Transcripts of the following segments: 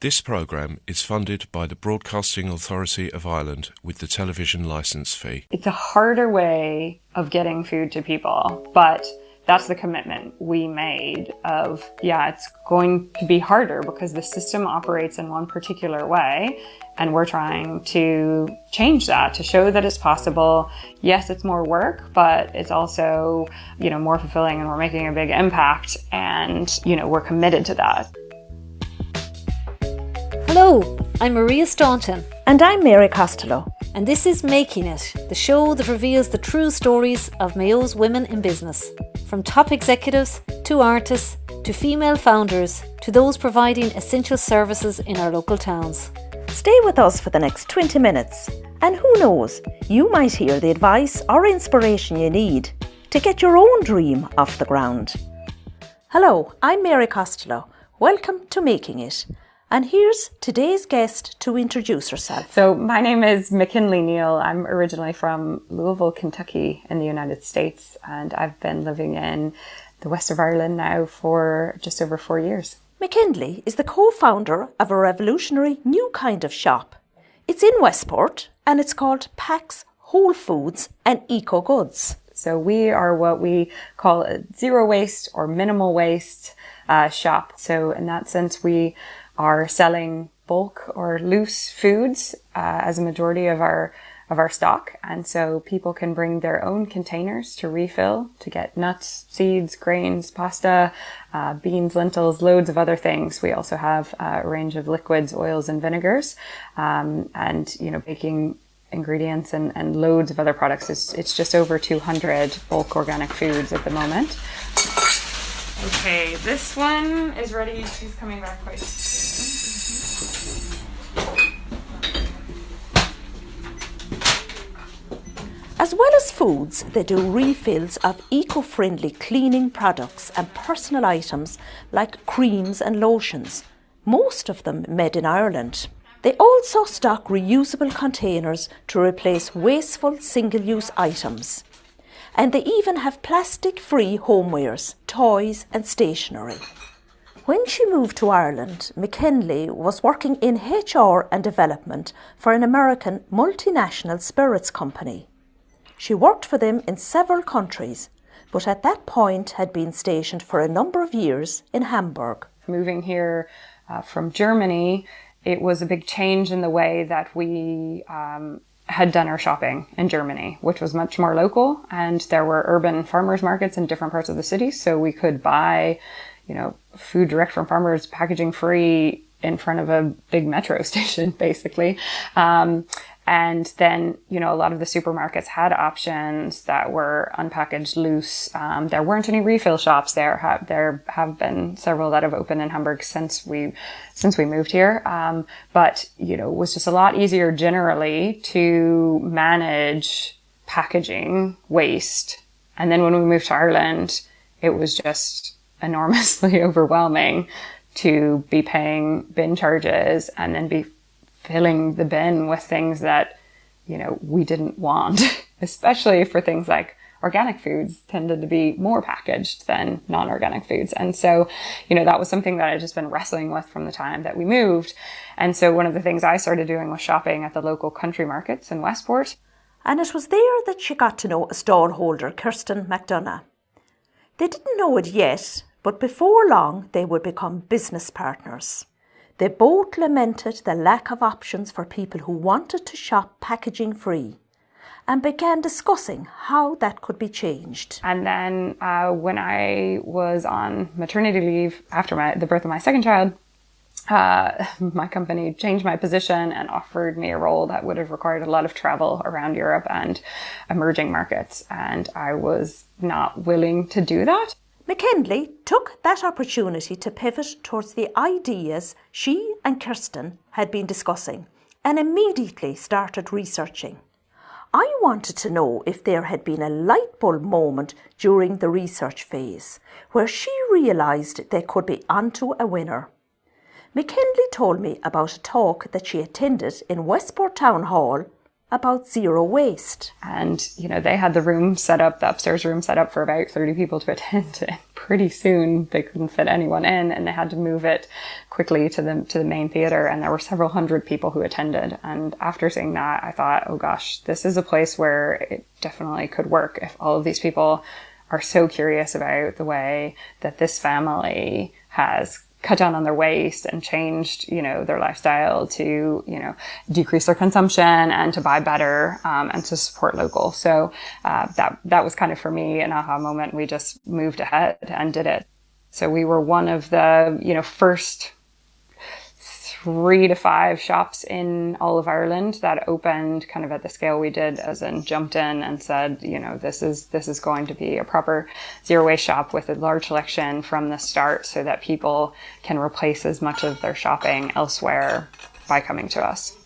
This programme is funded by the Broadcasting Authority of Ireland with the television licence fee. It's a harder way of getting food to people, but that's the commitment we made of, it's going to be harder because the system operates in one particular way, and we're trying to change that to show that it's possible. Yes, it's more work, but it's also, more fulfilling, and we're making a big impact, and, we're committed to that. Hello, I'm Maria Staunton. And I'm Mary Costello. And this is Making It, the show that reveals the true stories of Mayo's women in business. From top executives, to artists, to female founders, to those providing essential services in our local towns. Stay with us for the next 20 minutes. And who knows, you might hear the advice or inspiration you need to get your own dream off the ground. Hello, I'm Mary Costello. Welcome to Making It. And here's today's guest to introduce herself. So my name is McKinley Neal. I'm originally from Louisville, Kentucky in the United States, and I've been living in the west of Ireland now for just over 4 years. McKinley is the co-founder of a revolutionary new kind of shop. It's in Westport and it's called Pax Whole Foods and Eco Goods. So we are what we call a zero waste or minimal waste shop. So in that sense, we are selling bulk or loose foods as a majority of our stock. And so people can bring their own containers to refill, to get nuts, seeds, grains, pasta, beans, lentils, loads of other things. We also have a range of liquids, oils, and vinegars, and baking ingredients and loads of other products. It's just over 200 bulk organic foods at the moment. Okay, this one is ready. She's coming back quite soon. As well as foods, they do refills of eco-friendly cleaning products and personal items like creams and lotions, most of them made in Ireland. They also stock reusable containers to replace wasteful single-use items. And they even have plastic-free homewares, toys and stationery. When she moved to Ireland, McKinley was working in HR and development for an American multinational spirits company. She worked for them in several countries, but at that point had been stationed for a number of years in Hamburg. Moving here from Germany, it was a big change in the way that we had done our shopping in Germany, which was much more local, and there were urban farmers markets in different parts of the city, so we could buy, food direct from farmers, packaging free in front of a big metro station, basically. And then, a lot of the supermarkets had options that were unpackaged, loose. There weren't any refill shops there. There have been several that have opened in Hamburg since we moved here. But, it was just a lot easier generally to manage packaging waste. And then when we moved to Ireland, it was just enormously overwhelming to be paying bin charges and then be filling the bin with things that, we didn't want, especially for things like organic foods tended to be more packaged than non-organic foods. And so, that was something that I'd just been wrestling with from the time that we moved. And so one of the things I started doing was shopping at the local country markets in Westport. And it was there that she got to know a stallholder, Kirsten McDonough. They didn't know it yet, but before long they would become business partners. They both lamented the lack of options for people who wanted to shop packaging free and began discussing how that could be changed. And then when I was on maternity leave after the birth of my second child, my company changed my position and offered me a role that would have required a lot of travel around Europe and emerging markets. And I was not willing to do that. McKinley took that opportunity to pivot towards the ideas she and Kirsten had been discussing and immediately started researching. I wanted to know if there had been a light bulb moment during the research phase where she realised they could be onto a winner. McKinley told me about a talk that she attended in Westport Town Hall about zero waste. And, they had the upstairs room set up for about 30 people to attend. And pretty soon they couldn't fit anyone in, and they had to move it quickly to the main theatre. And there were several hundred people who attended. And after seeing that, I thought, oh gosh, this is a place where it definitely could work if all of these people are so curious about the way that this family has cut down on their waste and changed, their lifestyle to, decrease their consumption and to buy better, and to support local. So, that was kind of for me an aha moment. We just moved ahead and did it. So we were one of the, first 3 to 5 shops in all of Ireland that opened kind of at the scale we did, as in jumped in and said, this is going to be a proper zero waste shop with a large selection from the start, so that people can replace as much of their shopping elsewhere by coming to us.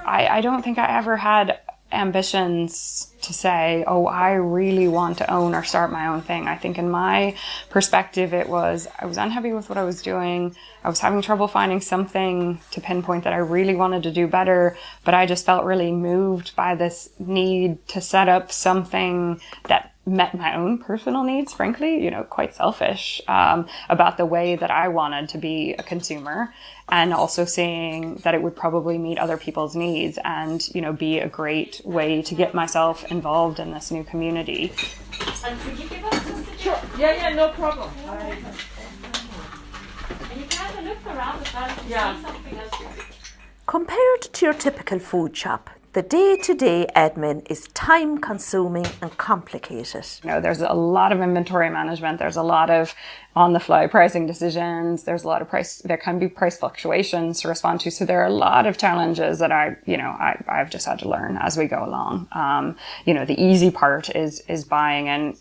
I don't think I ever had ambitions to say, oh, I really want to own or start my own thing. I think in my perspective, I was unhappy with what I was doing. I was having trouble finding something to pinpoint that I really wanted to do better, but I just felt really moved by this need to set up something that met my own personal needs, frankly, quite selfish, about the way that I wanted to be a consumer, and also seeing that it would probably meet other people's needs and, be a great way to get myself involved in this new community. And could you give us just a Sure. Yeah, no problem. And you can have a look around as well to see something else. Compared to your typical food shop, the day-to-day admin is time-consuming and complicated. There's a lot of inventory management. There's a lot of on-the-fly pricing decisions. There's a lot of there can be price fluctuations to respond to. So there are a lot of challenges that I've just had to learn as we go along. The easy part is buying in,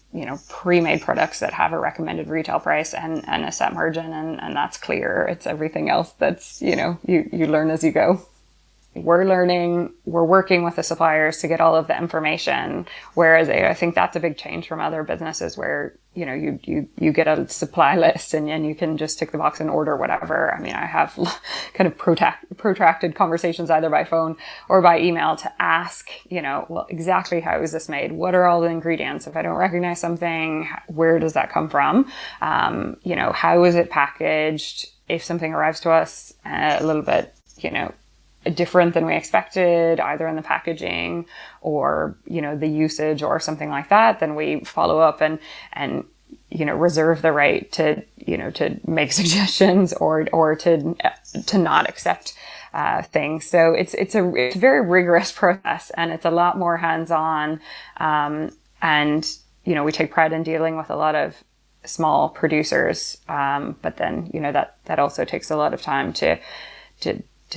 pre-made products that have a recommended retail price and a set margin, and that's clear. It's everything else that's, you learn as you go. We're working with the suppliers to get all of the information, whereas I think that's a big change from other businesses where, you get a supply list and you can just tick the box and order whatever. I mean, I have kind of protracted conversations either by phone or by email to ask, exactly how is this made? What are all the ingredients? If I don't recognize something, where does that come from? How is it packaged? If something arrives to us a little bit, different than we expected, either in the packaging or, the usage or something like that, then we follow up and reserve the right to, to make suggestions or to not accept, things. So it's a very rigorous process, and it's a lot more hands-on. And, we take pride in dealing with a lot of small producers. But then, that also takes a lot of time to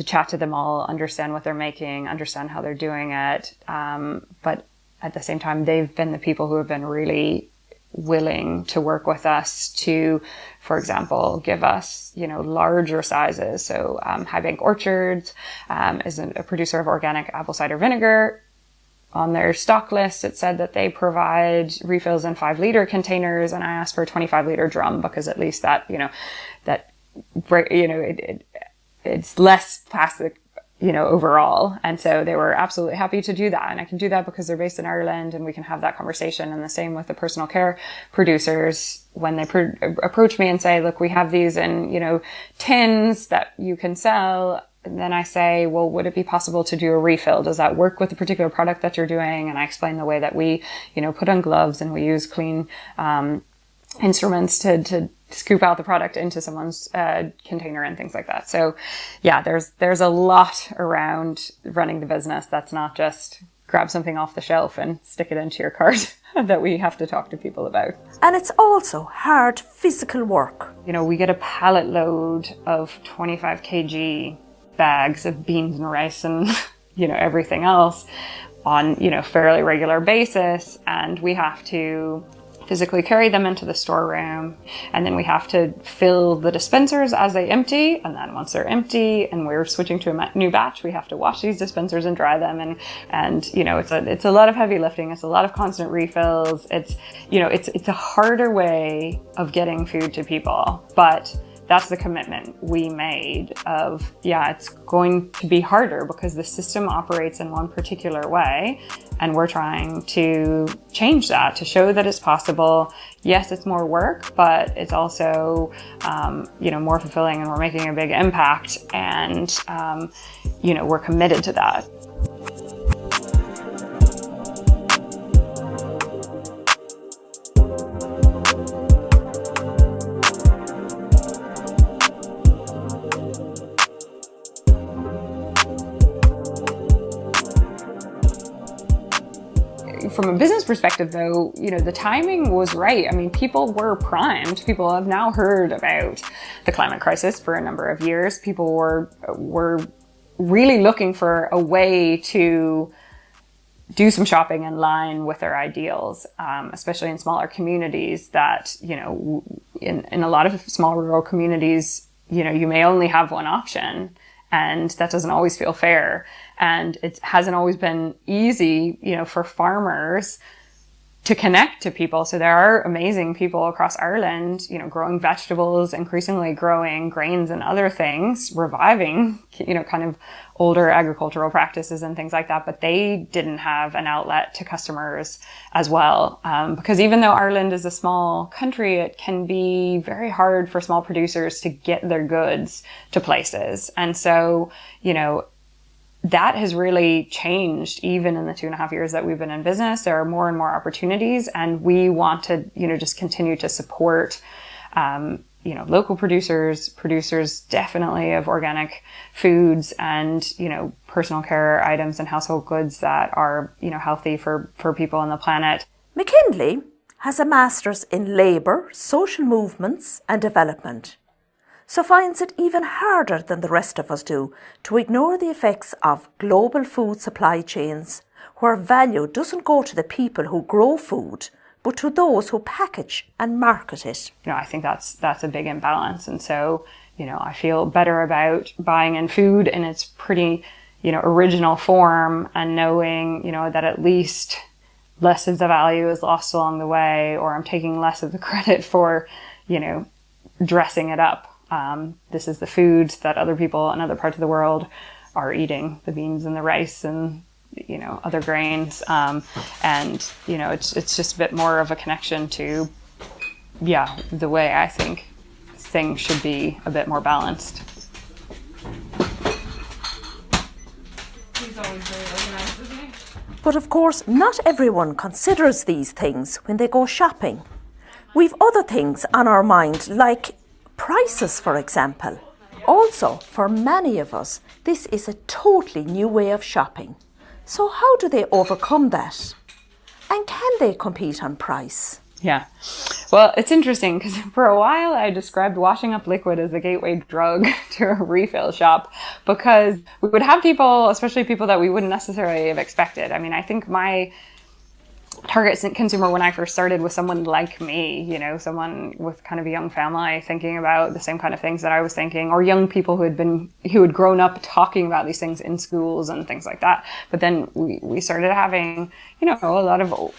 chat to them all, understand what they're making, understand how they're doing it. But at the same time, they've been the people who have been really willing to work with us to, for example, give us, larger sizes. So High Bank Orchards is a producer of organic apple cider vinegar. On their stock list, it said that they provide refills in 5-liter containers, and I asked for a 25-liter drum because at least that, it's less plastic, overall. And so they were absolutely happy to do that. And I can do that because they're based in Ireland, and we can have that conversation. And the same with the personal care producers. When they approach me and say, look, we have these in, tins that you can sell. And then I say, well, would it be possible to do a refill? Does that work with the particular product that you're doing? And I explain the way that we, put on gloves and we use clean, instruments to scoop out the product into someone's container and things like that. So yeah, there's a lot around running the business. That's not just grab something off the shelf and stick it into your cart that we have to talk to people about. And it's also hard physical work. We get a pallet load of 25 kg bags of beans and rice and, everything else on, fairly regular basis. And we have to physically carry them into the storeroom, and then we have to fill the dispensers as they empty, and then once they're empty and we're switching to a new batch, we have to wash these dispensers and dry them, and it's a lot of heavy lifting. It's a lot of constant refills. It's a harder way of getting food to people, but that's the commitment we made of, yeah, it's going to be harder because the system operates in one particular way, and we're trying to change that, to show that it's possible. Yes, it's more work, but it's also, more fulfilling, and we're making a big impact, and, we're committed to that. From a business perspective, though, the timing was right. I mean, people were primed. People have now heard about the climate crisis for a number of years. People were really looking for a way to do some shopping in line with their ideals, especially in smaller communities that, in a lot of small rural communities, you may only have one option. And that doesn't always feel fair. And it hasn't always been easy, for farmers to connect to people. So there are amazing people across Ireland, growing vegetables, increasingly growing grains and other things, reviving, kind of older agricultural practices and things like that. But they didn't have an outlet to customers as well. Because even though Ireland is a small country, it can be very hard for small producers to get their goods to places. And so, that has really changed even in the 2.5 years that we've been in business. There are more and more opportunities, and we want to, just continue to support, local producers definitely of organic foods and, personal care items and household goods that are, healthy for people on the planet. McKinley has a master's in labour, social movements and development, so finds it even harder than the rest of us do to ignore the effects of global food supply chains, where value doesn't go to the people who grow food, but to those who package and market it. I think that's a big imbalance. And so, I feel better about buying in food in its pretty, original form, and knowing, that at least less of the value is lost along the way, or I'm taking less of the credit for, dressing it up. This is the food that other people in other parts of the world are eating, the beans and the rice and, other grains. It's just a bit more of a connection to, the way I think things should be a bit more balanced. He's always very organized, isn't he? But of course, not everyone considers these things when they go shopping. We've other things on our mind, like prices, for example. Also, for many of us, this is a totally new way of shopping. So how do they overcome that? And can they compete on price? Yeah. Well, it's interesting because for a while I described washing up liquid as the gateway drug to a refill shop, because we would have people, especially people that we wouldn't necessarily have expected. I mean, I think my target consumer when I first started was someone like me, someone with kind of a young family thinking about the same kind of things that I was thinking, or young people who had grown up talking about these things in schools and things like that. But then we started having, a lot of,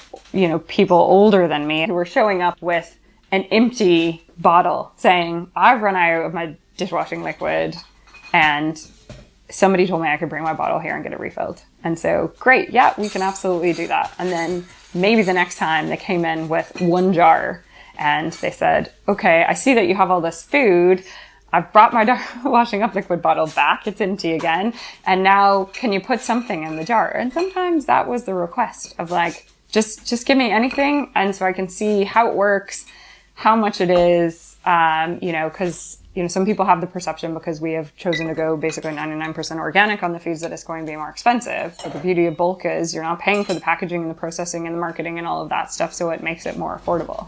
people older than me who were showing up with an empty bottle saying, I've run out of my dishwashing liquid and somebody told me I could bring my bottle here and get it refilled. And so, great, yeah, we can absolutely do that. And then maybe the next time they came in with one jar and they said, okay, I see that you have all this food. I've brought my washing up liquid bottle back. It's empty again. And now can you put something in the jar? And sometimes that was the request of like, just give me anything. And so I can see how it works, how much it is, because some people have the perception, because we have chosen to go basically 99% organic on the foods, that it's going to be more expensive. But the beauty of bulk is you're not paying for the packaging and the processing and the marketing and all of that stuff, so it makes it more affordable.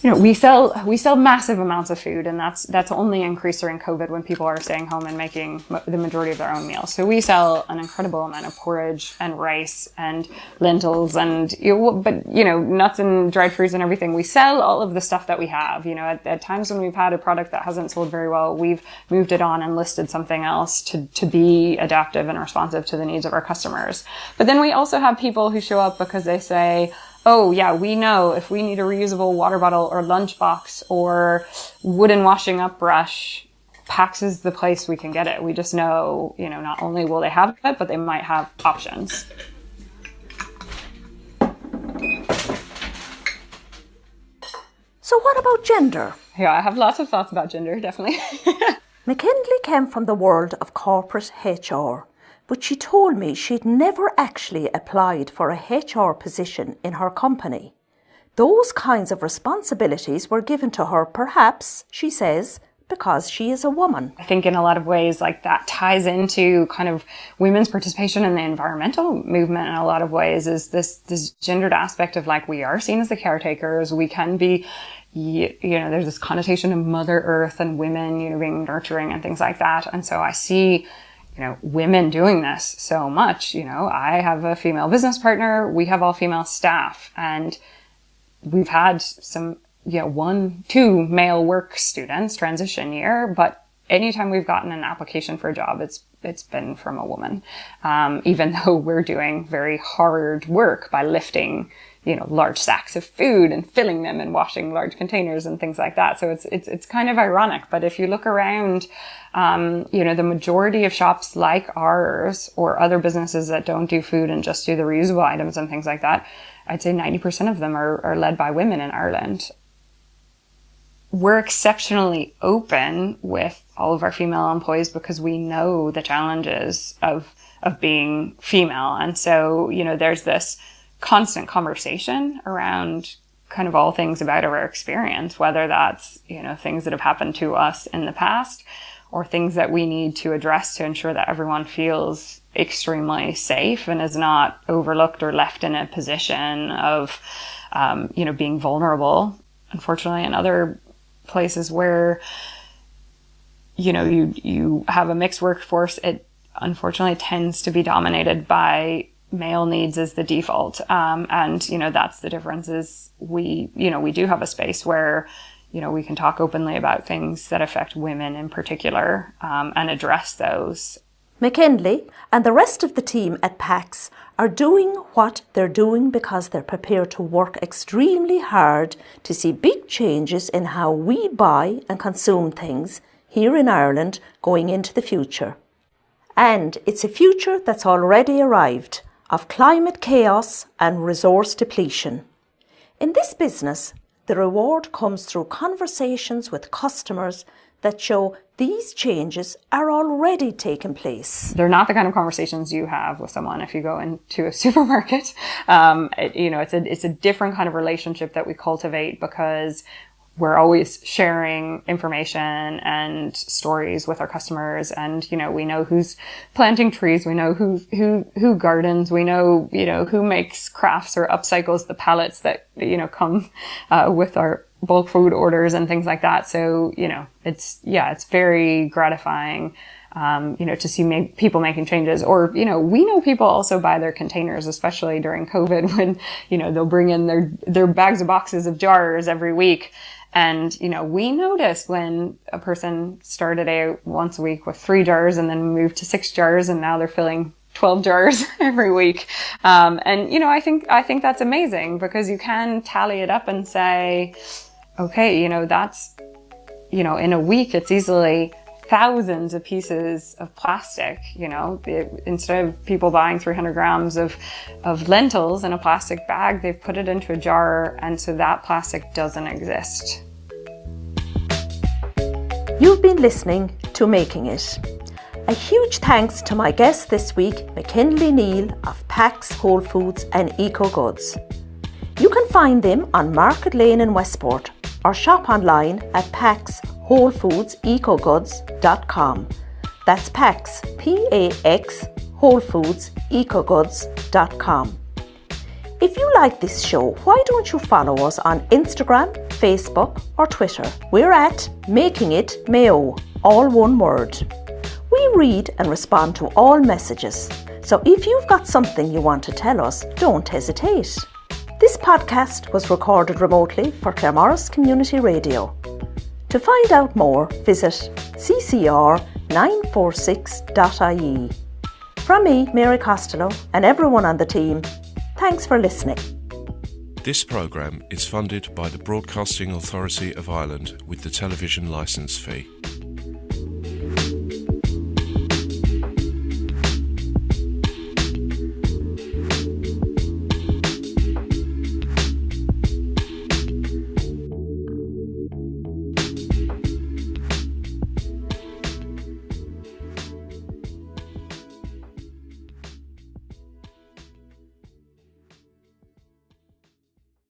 We sell massive amounts of food, and that's only increased during COVID when people are staying home and making the majority of their own meals. So we sell an incredible amount of porridge and rice and lentils and nuts and dried fruits and everything. We sell all of the stuff that we have. At times when we've had a product that hasn't sold very well, we've moved it on and listed something else to be adaptive and responsive to the needs of our customers. But then we also have people who show up because they say, Oh yeah, we know if we need a reusable water bottle or lunchbox or wooden washing up brush, PAX is the place we can get it. We just know, not only will they have it, but they might have options. So what about gender? Yeah, I have lots of thoughts about gender, definitely. McKinley came from the world of corporate HR, but she told me she'd never actually applied for a HR position in her company. Those kinds of responsibilities were given to her, perhaps, she says, because she is a woman. I think in a lot of ways, like that ties into kind of women's participation in the environmental movement in a lot of ways, is this gendered aspect of like, we are seen as the caretakers, we can be, there's this connotation of Mother Earth and women, being nurturing and things like that. And so I see, women doing this so much. I have a female business partner, we have all female staff, and we've had some, 1-2 male work students transition year, but anytime we've gotten an application for a job, it's been from a woman. Even though we're doing very hard work by lifting, large sacks of food and filling them and washing large containers and things like that. So it's kind of ironic. But if you look around, the majority of shops like ours or other businesses that don't do food and just do the reusable items and things like that, I'd say 90% of them are led by women in Ireland. We're exceptionally open with all of our female employees because we know the challenges of being female. And so, there's this constant conversation around kind of all things about our experience, whether that's, things that have happened to us in the past or things that we need to address to ensure that everyone feels extremely safe and is not overlooked or left in a position of, being vulnerable. Unfortunately, in other places where, you have a mixed workforce, it unfortunately tends to be dominated by male needs as the default. And that's the difference is we do have a space where, we can talk openly about things that affect women in particular, and address those. McKinley and the rest of the team at PAX are doing what they're doing because they're prepared to work extremely hard to see big changes in how we buy and consume things here in Ireland going into the future. And it's a future that's already arrived, of climate chaos and resource depletion. In this business, the reward comes through conversations with customers that show these changes are already taking place. They're not the kind of conversations you have with someone if you go into a supermarket. It's a different kind of relationship that we cultivate because we're always sharing information and stories with our customers, and we know who's planting trees, we know who gardens, we know who makes crafts or upcycles the pallets that come with our bulk food orders and things like that. So it's very gratifying to see people making changes, or we know people also buy their containers, especially during COVID, when they'll bring in their bags of boxes of jars every week. And, we noticed when a person started out once a week with 3 jars and then moved to 6 jars, and now they're filling 12 jars every week. I think that's amazing because you can tally it up and say, okay, that's, in a week, it's easily thousands of pieces of plastic. Instead of people buying 300 grams of lentils in a plastic bag, they've put it into a jar, and so that plastic doesn't exist. You've been listening to Making It. A huge thanks to my guest this week, McKinley Neal of PAX Whole Foods and Eco Goods. You can find them on Market Lane in Westport or shop online at paxwholefoodsecogoods.com. That's PAX, P-A-X, wholefoodsecogoods.com. If you like this show, why don't you follow us on Instagram, Facebook or Twitter? We're at Making It Mayo, all one word. We read and respond to all messages, so if you've got something you want to tell us, don't hesitate. This podcast was recorded remotely for Claremorris Community Radio. To find out more, visit ccr946.ie. From me, Mary Costello, and everyone on the team, thanks for listening. This programme is funded by the Broadcasting Authority of Ireland with the television licence fee.